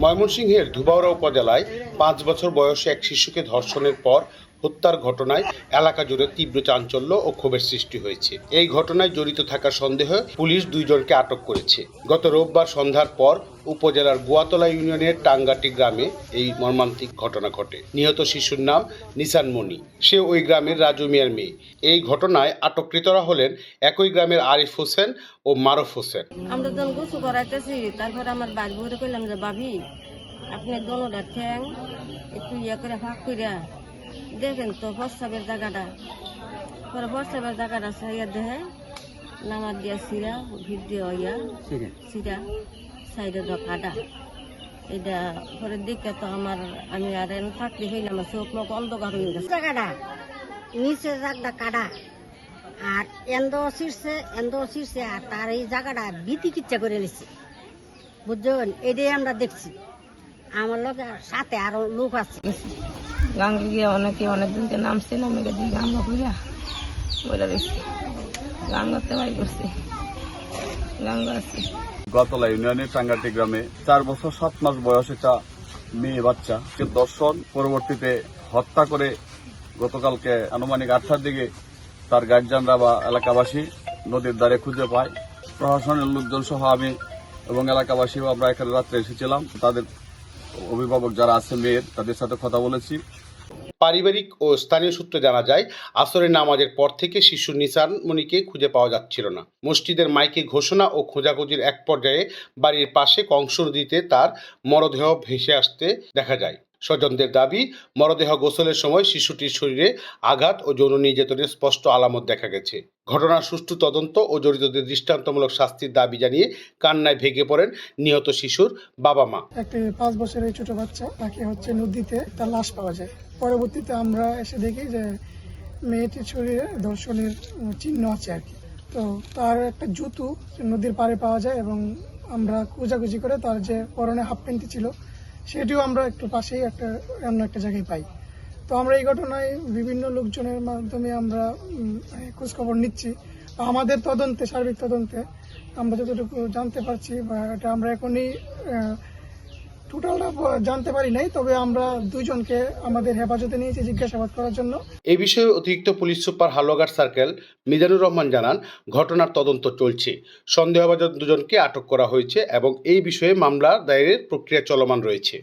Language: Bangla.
ময়মনসিংহের ধুবাউড়া উপজেলায় ৫ বছর বয়সী এক শিশুকে ধর্ষণের পর হত্যার ঘটনায় এলাকা জুড়ে তীব্র চাঞ্চল্য ও ক্ষোভের সৃষ্টি হয়েছে। এই ঘটনায় জড়িত থাকার সন্দেহে পুলিশ ২ জনকে আটক করেছে। গত রোববার সন্ধ্যার পর উপজেলার গোয়াতলা ইউনিয়নের টাঙ্গাটি গ্রামে এই মর্মান্তিক ঘটনা ঘটে। নিহত শিশুর নাম নিসান মনি। সে ওই গ্রামের রাজু মিয়ার মেয়ে। এই ঘটনায় আটককৃতরা হলেন একই গ্রামের আরিফ হোসেন ও মারুফ হোসেন। আমরা যখন গোসল করাইতেছি, তারপর আমার বাড়ি বউরে কইলাম যে ভাবি আপনি দোনোটা ঠ্যাং একটু করে ফাঁক করিয়া দেখেন তো প্রস্রাবের জায়গাটা। পরে প্রস্রাবের জায়গাটা সাইয়া দেখে নামার দিয়া সিরা ভিড় দিয়ে হইয়া সিরা সাইডে কাটা। এটা পরে দেখে তো আমি আর থাকতে হইলাম, চোখ মুখ অন্ধকার হয়ে গেছে। জায়গাটা নিচে জায়গাটা কাটা আর এন্দ ছিঁড়ছে আর তার এই জায়গাটা বিতি কিচ্ছা করে নিচ্ছে, বুঝছেন? এটাই আমরা দেখছি। আমার লোক সাথে আরো লোক আছে। গাঙ্গে গিয়ে অনেকদিনকে নামছে, নামে গিয়ে গাঙ্গা কইরা বলে দিচ্ছি গাঙ্গাতে বাড়ি করছে, গাঙ্গা আছে। গোয়াতলা ইউনিয়নের টাঙ্গাটি গ্রামে ৪ বছর ৭ মাস বয়স একটা মেয়ে বাচ্চা দর্শন পরবর্তীতে হত্যা করে গতকালকে আনুমানিক ৮টার দিকে তার গার্জিয়ানরা বা এলাকাবাসী নদীর ধারে খুঁজে পায়। প্রশাসনের লোকজন সহ আমি এবং এলাকাবাসীও আমরা এখানে রাত্রে এসেছিলাম। তাদের অভিভাবক যারা আছে মেয়ের, তাদের সাথে কথা বলেছি। পারিবারিক ও স্থানীয় সূত্রে জানা যায়, আসরের নামাজের পর থেকে শিশু নিসান মনিকে খুঁজে পাওয়া যাচ্ছিল না। মসজিদের মাইকে ঘোষণা ও খোঁজাখুঁজির এক পর্যায়ে বাড়ির পাশে কংস নদীতে তার মরদেহ ভেসে আসতে দেখা যায়। স্বজনদের দাবি, মরদেহ গোসলের সময় শিশুটির শরীরে আঘাত ও যৌন নির্যাতনের স্পষ্ট আলামত দেখা গেছে। ঘটনার সুষ্ঠু তদন্ত ও জড়িতদের দৃষ্টান্তমূলক শাস্তির দাবি জানিয়ে কান্নায় ভেঙে পড়েন নিহত শিশুর বাবা মা। একটি ৫ বছরের ছোট বাচ্চা, তাকে নদীতে তার লাশ পাওয়া যায়। পরবর্তীতে আমরা এসে দেখি যে মেয়েটির শরীরে ধর্ষণের চিহ্ন আছে আর কি। তো তার একটা জুতো নদীর পাড়ে পাওয়া যায় এবং আমরা খোঁজাখুঁজি করে তার যে পরনে হাফ প্যান্টটি ছিল সেটিও আমরা একটু পাশেই অন্য একটা জায়গায় পাই। তো আমরা এই ঘটনায় বিভিন্ন লোকজনের মাধ্যমে আমরা খোঁজখবর নিচ্ছি। আমাদের তদন্তে, সার্বিক তদন্তে আমরা যতটুকু জানতে পারছি, বা এটা আমরা এখনই টোটালটা জানতে পারি নাই, তবে আমরা ২ জনকে আমাদের হেফাজতে নিয়েছি জিজ্ঞাসাবাদ করার জন্য। এই বিষয়ে অতিরিক্ত police super Haluaghat circle Mizanur Rahman জানান, ঘটনার তদন্ত চলছে। সন্দেহভাজন ২ জনকে আটক করা হয়েছে এবং এই বিষয়ে মামলা দায়েরের প্রক্রিয়া চলমান রয়েছে।